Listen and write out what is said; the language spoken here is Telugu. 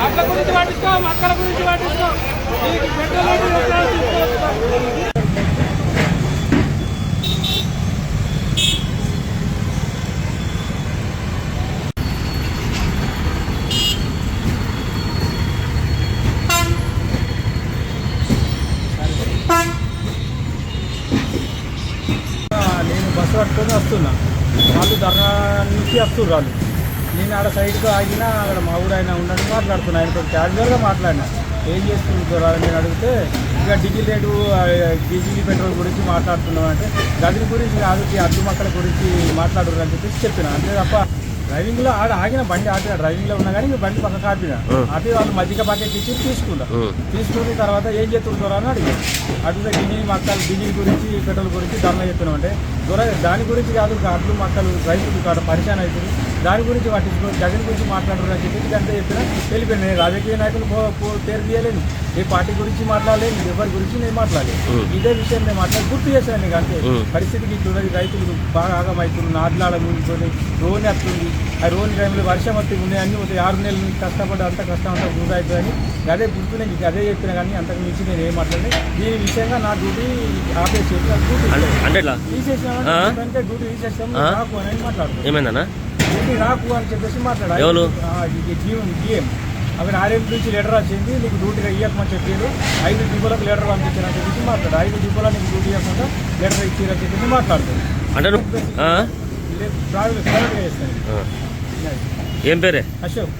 అట్ల గురించి పట్టించుకోం, అక్కడ గురించి పట్టించుకోం. నీకు పెట్రోల్ నేను బస్సు పట్టుకొని వస్తున్నా, వాళ్ళు ధర్నా నుంచి వస్తున్నారు. వాళ్ళు నేను ఆడ సైడ్కి ఆగినా, అక్కడ మా ఊరు ఆయన ఉండని మాట్లాడుతున్నా. ఆయనతో క్యాజువల్గా మాట్లాడినా, ఏం చేస్తుంటారు అని నేను అడిగితే, ఇక డీజిల్ రేటు డీజిల్ పెట్రోల్ గురించి మాట్లాడుతున్నాం అంటే, గదిని గురించి కాదు, అడ్డు మక్కల గురించి మాట్లాడరు అని చెప్పేసి చెప్పిన. అంతే తప్ప డ్రైవింగ్లో ఆడ ఆగిన బండి ఆపిన, డ్రైవింగ్లో ఉన్నా కానీ బండి పక్కకు ఆపిన. ఆపి వాళ్ళు మజ్జిగ ప్యాకెట్ ఇచ్చి తీసుకున్న తర్వాత ఏం చేస్తుంటారు అని అడిగారు. అడిగితే డీజిల్ మక్కలు, డీజిల్ గురించి పెట్రోల్ గురించి ధర్నా చెప్తున్నాం అంటే, దాని గురించి కాదు, అడ్లు మక్కలు రైతులు కాదు పరిచయం అవుతుంది, దాని గురించి పట్టించుకో, జగన్ గురించి మాట్లాడరు అని చెప్పి అంతే చెప్పిన. వెళ్ళిపోయిన నేను రాజకీయ నాయకులు పేరు తీయలేను, ఏ పార్టీ గురించి మాట్లాడలేదు, ఎవరి గురించి నేను మాట్లాడలేదు. ఇదే విషయం నేను మాట్లాడి గుర్తు చేశాను. నీకు అంతే పరిస్థితికి ఇట్లున్నది, రైతులు బాగా ఆగమవుతుంది, నాట్లాడ ముందుకొని రోని వస్తుంది. ఆ రోని టైంలో వర్షం వస్తే ఉన్నాయి, అన్నీ పోతాయి. 6 నెలల నుంచి కష్టపడి అంత కష్టం అంతా వృధా అవుతుందని అదే గుర్తు నేను అదే చెప్పిన. కానీ అంతకు మించి నేను ఏం మాట్లాడలేదు. దీని విషయంగా నా డ్యూటీ ఆపేసి తీసేసినామంటే డ్యూటీ తీసేసాం రాకు అని మాట్లాడుతున్నాను. డ్యూటీ రాకు అని చెప్పేసి మాట్లాడాలి. GM అక్కడ RM నుంచి లెటర్ వచ్చింది, నీకు డ్యూటీగా ఇవ్వకమని చెప్పారు. 5 డిపోలకు లెటర్ పంపించారని చెప్పేసి మాట్లాడు. 5 డిపోలో నీకు డ్యూటీ ఇవ్వకుండా లెటర్ ఇచ్చారని చెప్పేసి మాట్లాడుతుంది. ఏం పేరే? అశోక్.